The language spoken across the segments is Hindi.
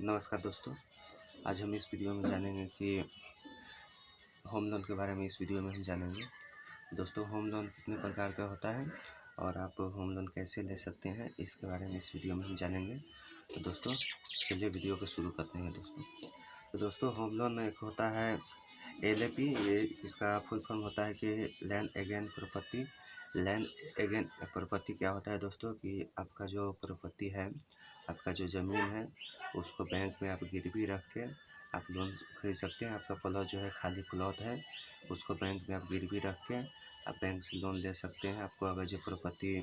नमस्कार दोस्तों। आज हम इस वीडियो में जानेंगे कि होम लोन के बारे में इस वीडियो में हम जानेंगे। दोस्तों, होम लोन कितने प्रकार का होता है और आप होम लोन कैसे ले सकते हैं, इसके बारे में इस वीडियो में हम जानेंगे। तो दोस्तों, चलिए वीडियो को शुरू करते हैं दोस्तों। तो दोस्तों, होम लोन एक होता है LAP। ये इसका फुल फॉर्म होता है कि land again property. Land again property क्या होता है दोस्तों कि आपका जो प्रॉपर्टी है, आपका जो ज़मीन है, उसको बैंक में आप गिरवी रख के आप लोन खरीद सकते हैं। आपका प्लॉट जो है, खाली प्लॉट है, उसको बैंक में आप गिरवी रख के आप बैंक से लोन ले सकते हैं। आपको अगर जो प्रॉपर्टी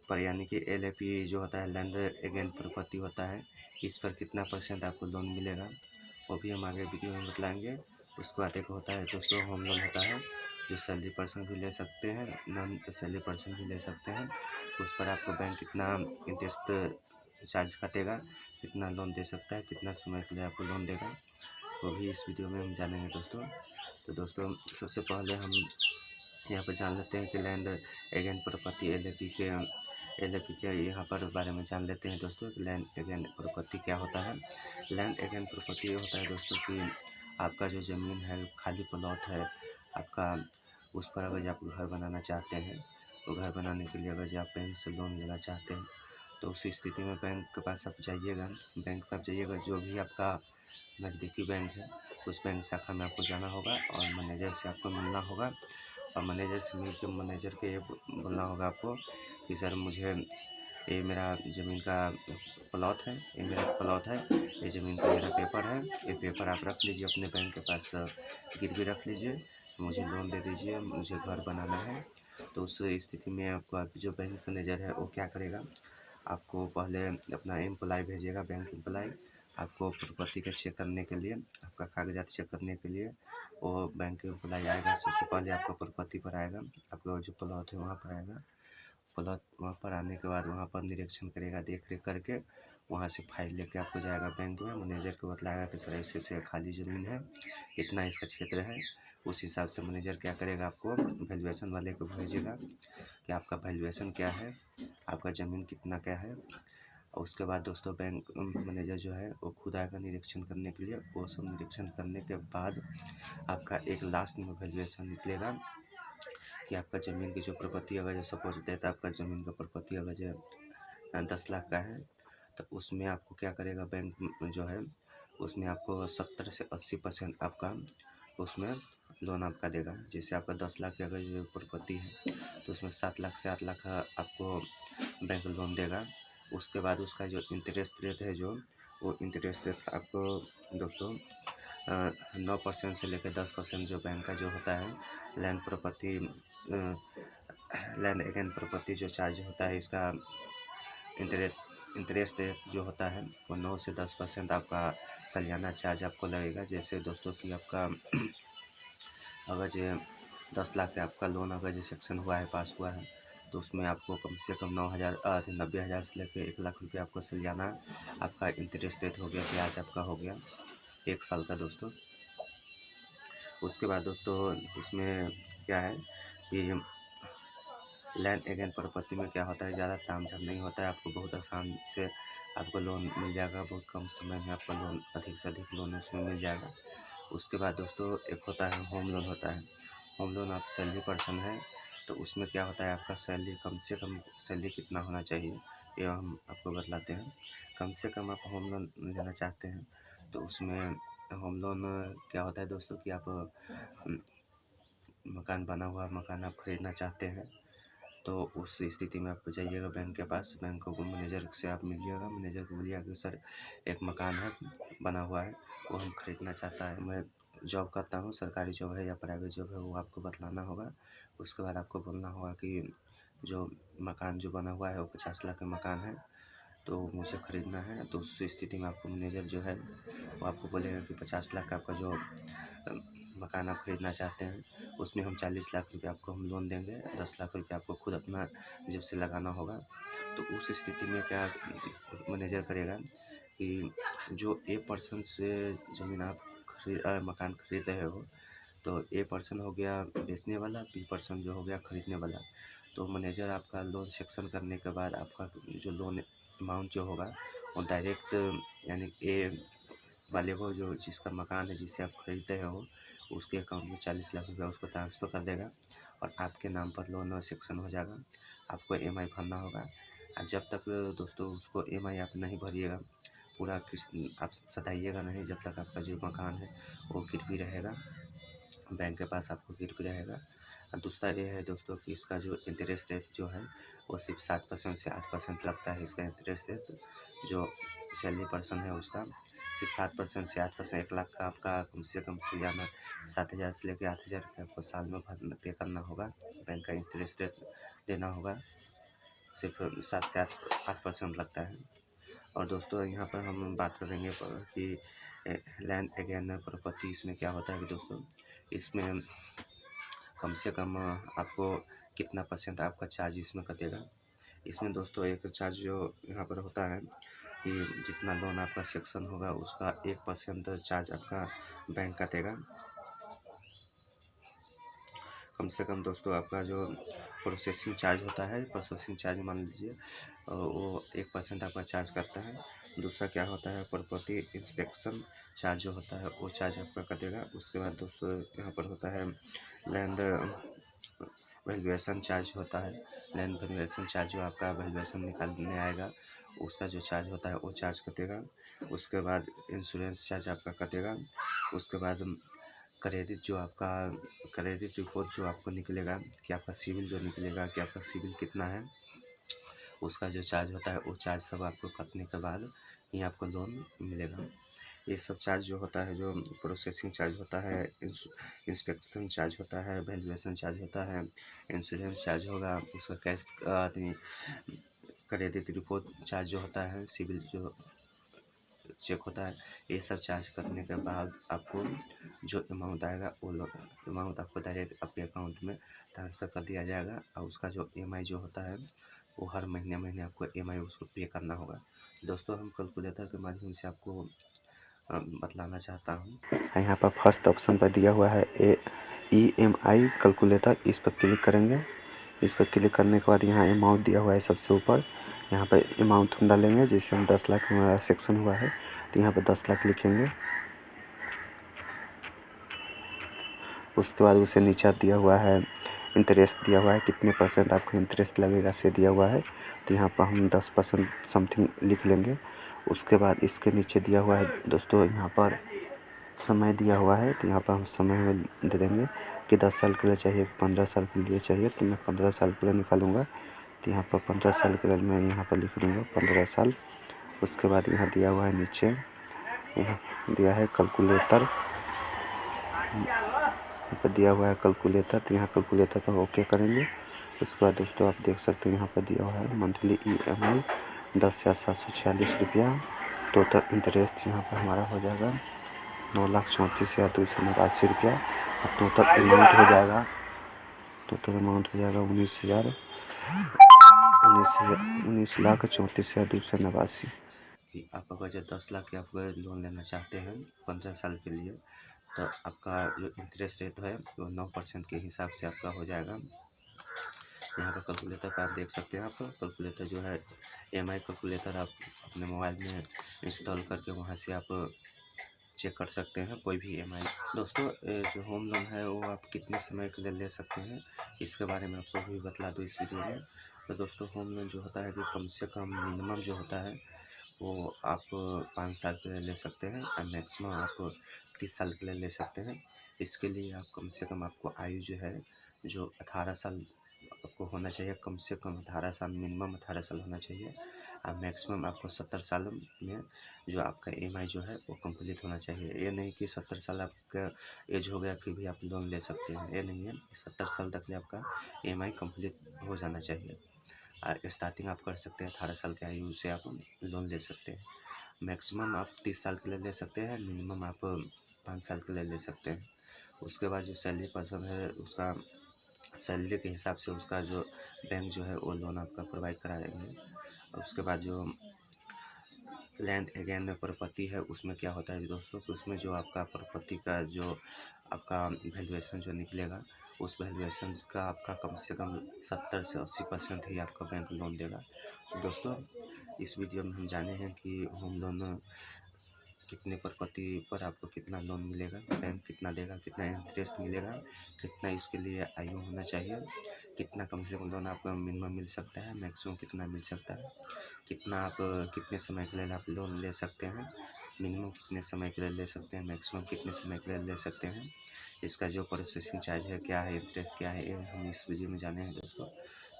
पर यानी कि LAP जो होता है, लैंड अगेन प्रॉपर्टी होता है, इस पर कितना % आपको लोन मिलेगा वो भी हम आगे वीडियो में बतलाएंगे। उसके बाद एक होता है दोस्तों होम लोन होता है, जो सैलरी पर्सन भी ले सकते हैं, नॉन सैलरी पर्सन भी ले सकते हैं। उस पर आपको बैंक कितना इंटरेस्ट चार्ज काटेगा, कितना लोन दे सकता है, कितना समय के लिए आपको लोन देगा, वो भी इस वीडियो में हम जानेंगे दोस्तों। तो दोस्तों, सबसे पहले हम यहाँ पर जान लेते हैं कि लैंड अगेन प्रॉपर्टी LAP के यहाँ पर बारे में जान लेते हैं दोस्तों। लैंड अगेन प्रॉपर्टी क्या होता है। लैंड अगेन प्रॉपर्टी ये होता है दोस्तों कि आपका जो ज़मीन है, खाली प्लॉट है आपका, उस पर अगर आप घर बनाना चाहते हैं, तो घर बनाने के लिए अगर आप बैंक से लोन लेना चाहते हैं, तो उस स्थिति में बैंक के पास आप जाइएगा। बैंक पर आप जाइएगा, जो भी आपका नज़दीकी बैंक है, उस बैंक शाखा में आपको जाना होगा और मैनेजर से आपको मिलना होगा। और मैनेजर से मिल के मैनेजर के ये बोलना होगा आपको कि सर, मुझे ये मेरा ज़मीन का प्लॉट है, ये मेरा प्लॉट है, ये ज़मीन का मेरा पेपर है, ये पेपर आप रख लीजिए अपने बैंक के पास, गिरवी रख लीजिए, मुझे लोन दे दीजिए, मुझे घर बनाना है। तो उस स्थिति में आपको आप जो बैंक मैनेजर है वो क्या करेगा, आपको पहले अपना एम्प्लॉय भेजेगा, बैंक एम्प्लॉय आपको प्रॉपर्टी का चेक करने के लिए, आपका कागजात चेक करने के लिए वो बैंक एम्प्लॉय आएगा। सबसे पहले आपका प्रॉपर्टी पर आएगा, आपका जो प्लॉट है वहाँ पर आएगा। प्लॉट वहाँ पर आने के बाद वहाँ पर निरीक्षण करेगा, देख रेख करके वहाँ से फाइल लेके आपको जाएगा बैंक में। मैनेजर को बतलाएगा कि सर ऐसे खाली ज़मीन है, इतना इसका क्षेत्र है। उस हिसाब से मैनेजर क्या करेगा, आपको वैल्यूएशन वाले को भेजेगा कि आपका वैल्यूएशन क्या है, आपका ज़मीन कितना क्या है। और उसके बाद दोस्तों बैंक मैनेजर जो है वो खुद आएगा निरीक्षण करने के लिए। वो सब निरीक्षण करने के बाद आपका एक लास्ट में वैल्यूएशन निकलेगा कि आपका ज़मीन की जो प्रॉपर्टी अगर जो सपोज देता है, आपका ज़मीन का प्रॉपर्टी अगर जो 10 लाख का है, तो उसमें आपको क्या करेगा बैंक जो है, उसमें आपको 70 से 80% आपका उसमें लोन आपका देगा। जैसे आपका 10 लाख की अगर जो प्रॉपर्टी है, तो उसमें 7 लाख से 8 लाख आपको बैंक लोन देगा। उसके बाद उसका जो इंटरेस्ट रेट है, जो वो इंटरेस्ट रेट आपको दोस्तों 9% से लेकर 10% जो बैंक का जो होता है, land property land again property जो चार्ज होता है, इसका इंटरेस्ट रेट जो होता है वो 9 से 10% आपका सालाना चार्ज आपको लगेगा। जैसे दोस्तों कि आपका अगर जो 10 लाख का आपका लोन अगर जो सेक्शन हुआ है, पास हुआ है, तो उसमें आपको कम से कम 90,000 से लेकर 1 लाख रुपये आपको सालाना आपका इंटरेस्ट रेट हो गया, ब्याज आपका हो गया 1 साल का दोस्तों। उसके बाद दोस्तों इसमें क्या है कि लैंड अगेन प्रॉपर्टी में क्या होता है, ज़्यादा तामझाम नहीं होता है। आपको बहुत आसान से आपको लोन मिल जाएगा, बहुत कम समय में आपका लोन, अधिक से अधिक लोन उसमें मिल जाएगा। उसके बाद दोस्तों एक होता है होम लोन होता है। होम लोन आप सैलरी पर्सन है, तो उसमें क्या होता है, आपका सैलरी कम से कम सैलरी कितना होना चाहिए ये हम आपको बतलाते हैं। कम से कम आप होम लोन लेना चाहते हैं, तो उसमें होम लोन क्या होता है दोस्तों कि आप मकान बना हुआ मकान आप खरीदना चाहते हैं, तो उस स्थिति में आप जाइएगा बैंक के पास, बैंक को मैनेजर से आप मिलिएगा, मैनेजर को बोलिएगा कि सर एक मकान है बना हुआ है, वो हम खरीदना चाहता है, मैं जॉब करता हूँ, सरकारी जॉब है या प्राइवेट जॉब है, वो आपको बतलाना होगा। उसके बाद आपको बोलना होगा कि जो मकान जो बना हुआ है वो 50 लाख का मकान है, तो मुझे ख़रीदना है। तो उस स्थिति में आपको मैनेजर जो है वो आपको बोलेगा कि 50 लाख का आपका जो मकान आप खरीदना चाहते हैं, उसमें हम 40 लाख रुपये आपको हम लोन देंगे, 10 लाख रुपये आपको खुद अपना जेब से लगाना होगा। तो उस स्थिति में क्या मैनेजर करेगा कि जो A% से ज़मीन आप मकान खरीद रहे हो, तो A% हो गया बेचने वाला, B% जो हो गया खरीदने वाला। तो मैनेजर आपका लोन सेक्शन करने के बाद आपका जो लोन अमाउंट जो होगा वो डायरेक्ट यानी ए वाले को, जो जिसका मकान है जिसे आप खरीदते हो, उसके अकाउंट में 40 लाख रुपया उसको ट्रांसफ़र कर देगा और आपके नाम पर लोन सेक्शन हो जाएगा। आपको EMI भरना होगा और जब तक दोस्तों उसको EMI आप नहीं भरिएगा, पूरा किस्त आप सधाइएगा नहीं, जब तक आपका जो मकान है वो गिरवी रहेगा, बैंक के पास आपको गिरवी रहेगा। और दूसरा ये है दोस्तों कि इसका जो इंटरेस्ट रेट जो है वो सिर्फ 7% से 8% लगता है। इसका इंटरेस्ट रेट जो सैलरी पर्सन है उसका सिर्फ 7% से 8%। 1 लाख का आपका कम से कम सालाना 7,000 से लेकर 8,000 रुपये आपको साल में पे करना होगा। बैंक का इंटरेस्ट रेट देना होगा, सिर्फ 7 से 8% लगता है। और दोस्तों यहाँ पर हम बात करेंगे कि लैंड अगेन प्रॉपर्टी, इसमें क्या होता है कि दोस्तों इसमें कम से कम आपको कितना % आपका चार्ज इसमें कटेगा। इसमें दोस्तों एक चार्ज जो यहाँ पर होता है कि जितना लोन आपका सेक्शन होगा उसका 1% चार्ज आपका बैंक काटेगा। कम से कम दोस्तों आपका जो प्रोसेसिंग चार्ज होता है, प्रोसेसिंग चार्ज मान लीजिए वो 1% आपका चार्ज करता है। दूसरा क्या होता है, प्रॉपर्टी इंस्पेक्शन चार्ज जो होता है वो चार्ज आपका कटेगा। उसके बाद दोस्तों यहाँ पर होता है लैंड वैल्यूएशन चार्ज होता है। लैंड वैल्यूएशन चार्ज जो आपका वैल्यूएशन निकालने आएगा उसका जो चार्ज होता है वो चार्ज कटेगा। उसके बाद इंश्योरेंस चार्ज आपका कटेगा। उसके बाद क्रेडिट जो आपका क्रेडिट रिपोर्ट जो आपको निकलेगा कि आपका सिविल जो निकलेगा कि आपका सिविल कितना है, उसका जो चार्ज होता है वो चार्ज सब आपको कटने के बाद ही आपको लोन मिलेगा। ये सब चार्ज जो होता है, जो प्रोसेसिंग चार्ज होता है, इंस्पेक्शन चार्ज होता है, वैल्यूएशन चार्ज होता है, इंश्योरेंस चार्ज होगा, उसका कैश क्रेडिट रिपोर्ट चार्ज जो होता है, सिविल जो चेक होता है, ये सब चार्ज करने के बाद आपको जो अमाउंट आएगा वो अमाउंट आपको डायरेक्ट आपके अकाउंट में ट्रांसफ़र कर दिया जाएगा। और उसका जो EMI जो होता है वो हर महीने आपको EMI उसको पे करना होगा। दोस्तों हम कैलकुलेटर के माध्यम से आपको बतलाना चाहता हूँ। यहाँ पर फर्स्ट ऑप्शन पर दिया हुआ है EMI कैलकुलेटर, इस पर क्लिक करेंगे। इस पर क्लिक करने के बाद यहाँ अमाउंट दिया हुआ है सबसे ऊपर, यहाँ पर अमाउंट हम डालेंगे। जैसे हम 10 लाख हमारा सेक्शन हुआ है तो यहाँ पर 10 लाख लिखेंगे। उसके बाद उसे नीचे दिया हुआ है इंटरेस्ट दिया हुआ है, कितने % आपका इंटरेस्ट लगेगा से दिया हुआ है, तो यहाँ पर हम 10% समथिंग लिख लेंगे। उसके बाद इसके नीचे दिया हुआ है दोस्तों यहाँ पर समय दिया हुआ है, तो यहाँ पर हम समय में दे देंगे कि 10 साल के लिए चाहिए, 15 साल के लिए चाहिए, तो मैं 15 साल के लिए निकालूंगा। तो यहाँ पर 15 साल के लिए मैं यहाँ पर लिख दूँगा 15 साल। उसके बाद यहाँ दिया हुआ है नीचे, यहाँ दिया है कैलकुलेटर, यहाँ पर दिया हुआ है कैलकुलेटर, तो यहाँ कैलकुलेटर पर ओके करेंगे। उसके बाद दोस्तों आप देख सकते हैं यहाँ पर दिया हुआ है मंथली EMI 10,746 रुपया। टोटल इंटरेस्ट यहाँ पर हमारा हो जाएगा 9,34,289 रुपया। और टोटल अमाउंट हो जाएगा 19,34,289। कि आप अगर जो 10 लाख के आप लोन लेना चाहते हैं 15 साल के लिए, तो आपका जो इंटरेस्ट रेट है वो 9% के हिसाब से आपका हो जाएगा। यहाँ पर कैलकुलेटर पर आप देख सकते हैं। आप कैलकुलेटर जो है EMI कैलकुलेटर आप अपने मोबाइल में इंस्टॉल करके वहाँ से आप चेक कर सकते हैं कोई भी EMI। दोस्तों जो होम लोन है वो आप कितने समय के लिए ले सकते हैं इसके बारे में आपको भी बतला दूँ इस वीडियो में। तो दोस्तों होम लोन जो होता है कि कम से कम मिनिमम जो होता है वो आप 5 साल के लिए ले सकते हैं और मैक्सिमम आप 30 साल के लिए ले सकते हैं। इसके लिए आप कम से कम आपको आयु जो है जो 18 साल आपको होना चाहिए, कम से कम 18 साल, मिनिमम 18 साल होना चाहिए। और मैक्सिमम आपको 70 साल में जो आपका EMI जो है वो कंप्लीट होना चाहिए। ये नहीं कि 70 साल आपका एज हो गया फिर भी आप लोन ले सकते हैं, ये नहीं है। 70 साल तक के आपका EMI कंप्लीट हो जाना चाहिए। स्टार्टिंग आप कर सकते हैं 18 साल की आयु से आप लोन ले सकते हैं। मैक्सिमम आप 30 साल के लिए ले सकते हैं, मिनिमम आप 5 साल के लिए ले सकते हैं। उसके बाद जो सैलरी पर्सन है उसका सैलरी के हिसाब से उसका जो बैंक जो है वो लोन आपका प्रोवाइड कराएंगे। उसके बाद जो लैंड अगेन प्रॉपर्टी है उसमें क्या होता है दोस्तों, कि उसमें जो आपका प्रॉपर्टी का जो आपका वैल्यूएशन जो निकलेगा उस वैल्यूएशन का आपका कम से कम 70 से 80% ही आपका बैंक लोन देगा। तो दोस्तों इस वीडियो में हम जाने हैं कि होम लोन कितने प्रॉपर्टी पर आपको कितना लोन मिलेगा, बैंक कितना देगा, कितना इंटरेस्ट मिलेगा, कितना इसके लिए आयु होना चाहिए, कितना कम से कम लोन आपको मिनिमम मिल सकता है, मैक्सिमम कितना मिल सकता है, कितना आप कितने समय के लिए आप लोन ले सकते हैं, मिनिमम कितने समय के लिए ले सकते हैं, मैक्सिमम कितने समय के लिए ले सकते हैं, इसका जो प्रोसेसिंग चार्ज है क्या है, इंटरेस्ट क्या है, ये हम इस वीडियो में जाने हैं दोस्तों।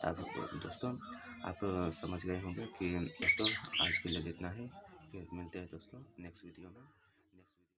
तब दोस्तों आप समझ गए होंगे कि दोस्तों आज के लिए इतना ही। फिर मिलते हैं दोस्तों नेक्स्ट वीडियो में।